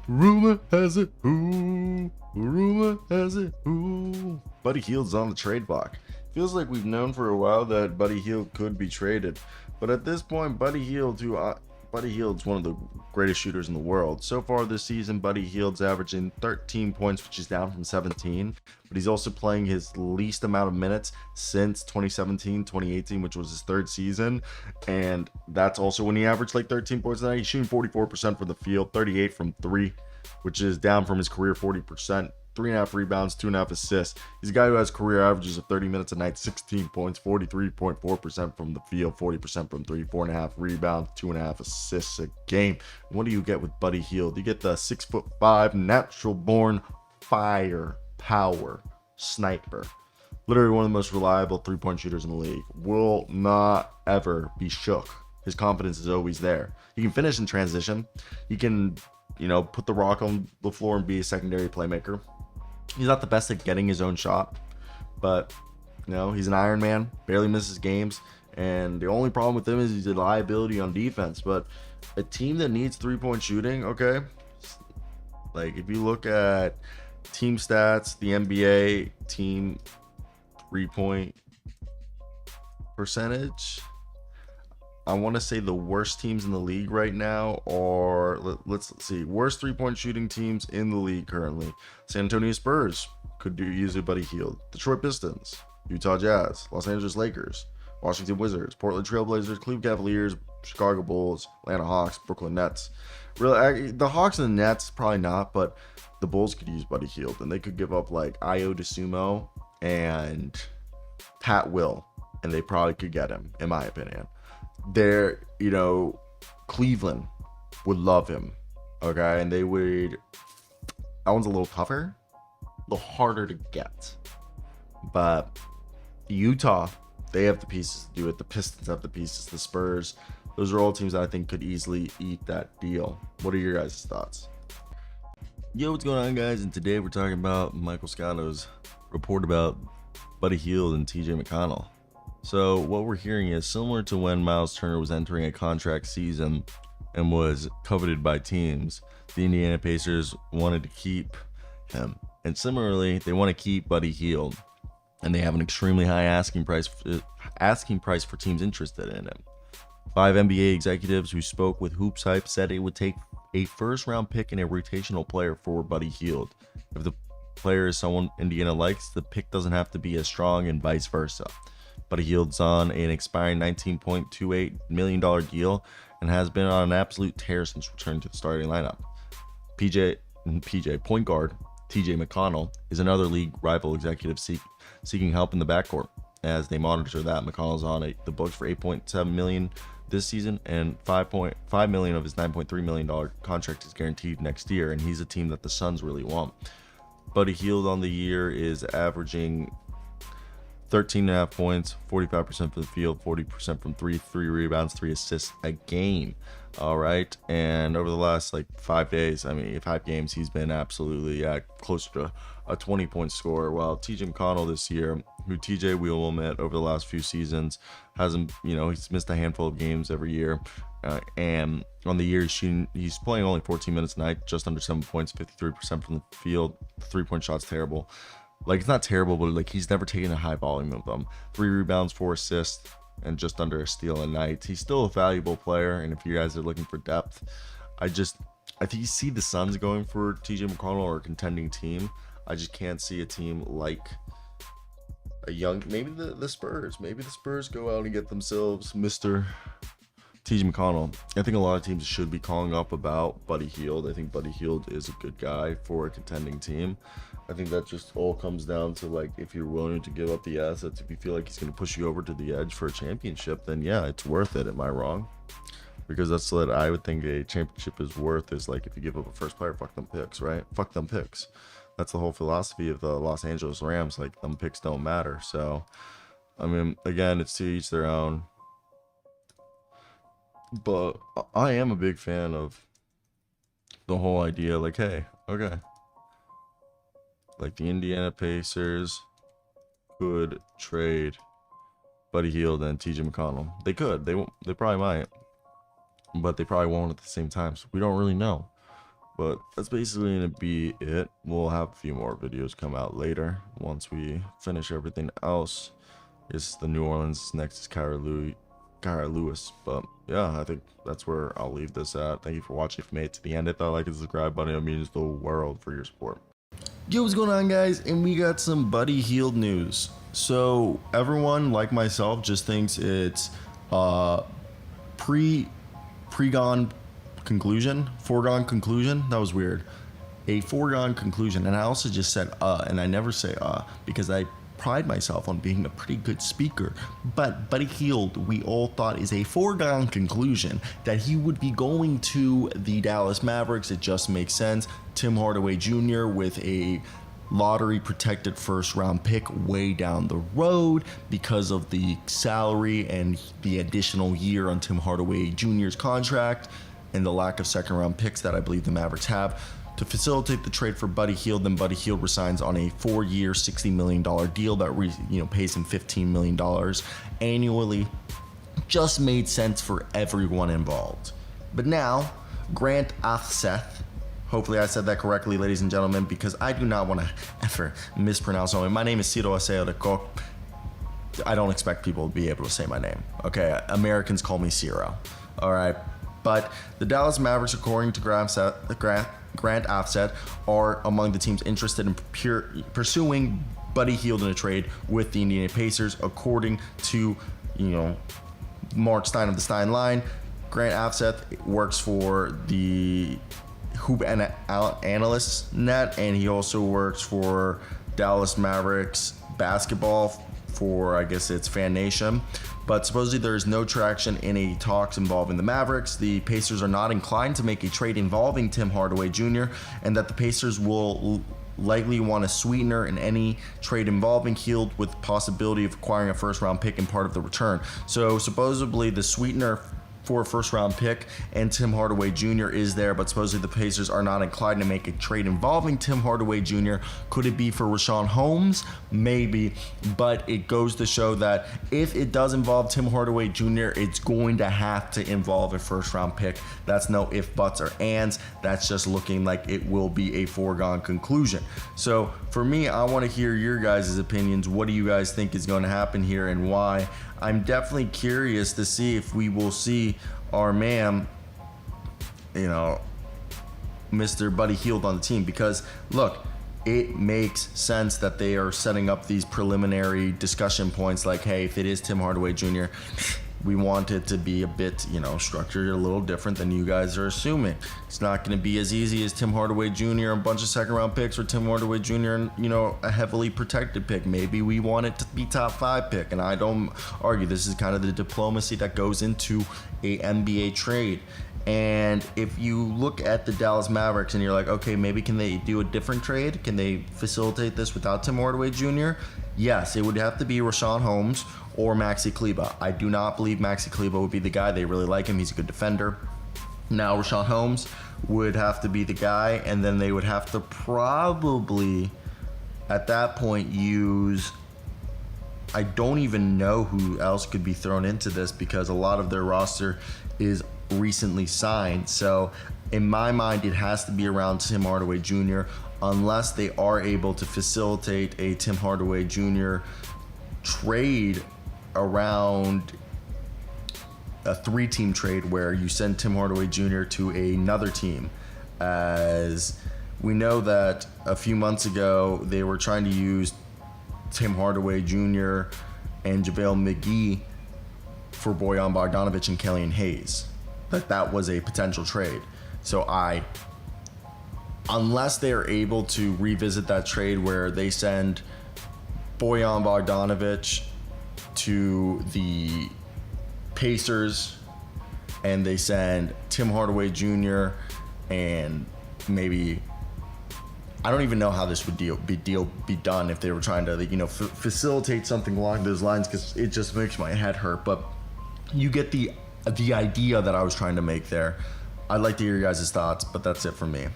Rumor has it, ooh. Rumor has it, ooh. Buddy Hield's on the trade block. Feels like we've known for a while that Buddy Hield could be traded, but at this point, Buddy Hield's one of the greatest shooters in the world. So far this season, Buddy Hield's averaging 13 points, which is down from 17, but he's also playing his least amount of minutes since 2017, 2018, which was his third season, and that's also when he averaged like 13 points a night. He's shooting 44% from the field, 38 from three, which is down from his career 40%. 3.5 rebounds, 2.5 assists. He's a guy who has career averages of 30 minutes a night, 16 points, 43.4% from the field, 40% from three, 4.5 rebounds, 2.5 assists a game. What do you get with Buddy Hield? You get the 6'5" natural born fire power sniper. Literally one of the most reliable three-point shooters in the league. Will not ever be shook. His confidence is always there. He can finish in transition. He can, put the rock on the floor and be a secondary playmaker. He's not the best at getting his own shot, but he's an Iron Man, barely misses games, and the only problem with him is he's a liability on defense. But a team that needs three-point shooting, okay, like if you look at team stats, the NBA team three-point percentage, I want to say the worst teams in the league right now are, let's see, worst three-point shooting teams in the league currently. San Antonio Spurs could use a Buddy Hield. Detroit Pistons, Utah Jazz, Los Angeles Lakers, Washington Wizards, Portland Trailblazers, Cleveland Cavaliers, Chicago Bulls, Atlanta Hawks, Brooklyn Nets. Really, the Hawks and the Nets, probably not, but the Bulls could use Buddy Hield, and they could give up like Io DeSumo and Pat Will, and they probably could get him, in my opinion. They're, Cleveland would love him, okay, and they would. That one's a little tougher, a little harder to get, but Utah, they have the pieces to do it. The Pistons have the pieces. The Spurs, those are all teams that I think could easily eat that deal. What are your guys' thoughts? Yo, what's going on, guys? And today we're talking about Michael Scotto's report about Buddy Hield and TJ McConnell. So what we're hearing is similar to when Miles Turner was entering a contract season and was coveted by teams. The Indiana Pacers wanted to keep him, and similarly, they want to keep Buddy Hield, and they have an extremely high asking price for teams interested in him. 5 NBA executives who spoke with Hoops Hype said it would take a first-round pick and a rotational player for Buddy Hield. If the player is someone Indiana likes, the pick doesn't have to be as strong, and vice versa. Buddy Hield's on an expiring $19.28 million deal and has been on an absolute tear since returning to the starting lineup. PJ point guard TJ McConnell is another league rival executive seeking help in the backcourt. As they monitor that, McConnell's on the books for $8.7 million this season, and $5.5 million of his $9.3 million contract is guaranteed next year, and he's a team that the Suns really want. Buddy Hield on the year is averaging 13.5 points, 45% from the field, 40% from three, 3 rebounds, 3 assists a game. All right. And over the last 5 games, he's been absolutely closer to a 20-point scorer. While TJ McConnell this year, who TJ we will admit over the last few seasons hasn't, he's missed a handful of games every year. And on the year, he's playing only 14 minutes a night, just under 7 points, 53% from the field. 3-point shot's terrible. It's not terrible, but he's never taken a high volume of them. 3 rebounds, 4 assists, and just under a steal a night. He's still a valuable player, and if you guys are looking for depth, I think you see the Suns going for TJ McConnell or a contending team. I just can't see a team like a young, maybe the Spurs. Maybe the Spurs go out and get themselves Mr. TJ McConnell. I think a lot of teams should be calling up about Buddy Hield. I think Buddy Hield is a good guy for a contending team. I think that just all comes down to if you're willing to give up the assets, if you feel like he's going to push you over to the edge for a championship, then yeah, it's worth it. Am I wrong? Because that's what I would think a championship is worth, is if you give up a first player, fuck them picks, right? Fuck them picks. That's the whole philosophy of the Los Angeles Rams. Them picks don't matter. So, again, it's to each their own. But I am a big fan of the whole idea, hey, okay, the Indiana Pacers could trade Buddy Hield and TJ McConnell. They could. They probably might, but they probably won't at the same time. So we don't really know. But that's basically gonna be it. We'll have a few more videos come out later once we finish everything else. It's the New Orleans, next is Kyra Lewis. But yeah, I think that's where I'll leave this at. Thank you for watching. If you made it to the end, hit that like and subscribe button. It means the world for your support. Yo, what's going on, guys? And we got some Buddy Hield news. So everyone, like myself, just thinks it's foregone conclusion. That was weird. A foregone conclusion. And I also just said and I never say because I pride myself on being a pretty good speaker. But Buddy Hield, we all thought, is a foregone conclusion that he would be going to the Dallas Mavericks. It just makes sense. Tim Hardaway Jr. with a lottery protected first round pick way down the road because of the salary and the additional year on Tim Hardaway Jr.'s contract and the lack of second round picks that I believe the Mavericks have. To facilitate the trade for Buddy Hield, then Buddy Hield resigns on a 4-year, $60 million deal that pays him $15 million annually. Just made sense for everyone involved. But now, Grant Afseth, hopefully I said that correctly, ladies and gentlemen, because I do not want to ever mispronounce it. My name is Ciro Aseo de Coq. I don't expect people to be able to say my name. Okay, Americans call me Ciro. All right. But the Dallas Mavericks, according to Grant Afseth, are among the teams interested in pursuing Buddy Hield in a trade with the Indiana Pacers, according to Mark Stein of the Stein Line. Grant Afseth works for the Hoop Analysts Net, and he also works for Dallas Mavericks basketball for, I guess it's Fan Nation. But supposedly there is no traction in any talks involving the Mavericks. The Pacers are not inclined to make a trade involving Tim Hardaway Jr., and that the Pacers will likely want a sweetener in any trade involving Hield, with the possibility of acquiring a first-round pick and part of the return. So supposedly the sweetener for a first-round pick and Tim Hardaway Jr. is there, but supposedly the Pacers are not inclined to make a trade involving Tim Hardaway Jr. Could it be for Richaun Holmes? Maybe, but it goes to show that if it does involve Tim Hardaway Jr., it's going to have to involve a first-round pick. That's no if, buts, or ands. That's just looking like it will be a foregone conclusion. So for me, I want to hear your guys' opinions. What do you guys think is going to happen here and why? I'm definitely curious to see if we will see our man, Mr. Buddy Hield on the team, because look, it makes sense that they are setting up these preliminary discussion points like, hey, if it is Tim Hardaway Jr., we want it to be a bit, structured a little different than you guys are assuming. It's not going to be as easy as Tim Hardaway Jr. and a bunch of second round picks, or Tim Hardaway Jr. and, a heavily protected pick. Maybe we want it to be top 5 pick, and I don't argue. This is kind of the diplomacy that goes into a NBA trade. And if you look at the Dallas Mavericks and you're like, okay, maybe can they do a different trade? Can they facilitate this without Tim Hardaway Jr.? Yes, it would have to be Richaun Holmes or Maxi Kleber. I do not believe Maxi Kleber would be the guy. They really like him. He's a good defender. Now, Richaun Holmes would have to be the guy, and then they would have to probably, at that point, use... I don't even know who else could be thrown into this because a lot of their roster is recently signed. So in my mind, it has to be around Tim Hardaway Jr. unless they are able to facilitate a Tim Hardaway Jr. trade around a 3-team trade where you send Tim Hardaway Jr. to another team. As we know that a few months ago, they were trying to use Tim Hardaway Jr. and JaVale McGee for Bojan Bogdanovic and Killian Hayes. That was a potential trade. So unless they're able to revisit that trade where they send Bojan Bogdanovic to the Pacers and they send Tim Hardaway Jr. and maybe, I don't even know how this would be done if they were trying to facilitate something along those lines, because it just makes my head hurt. But you get the idea that I was trying to make there. I'd like to hear your guys' thoughts, but that's it for me.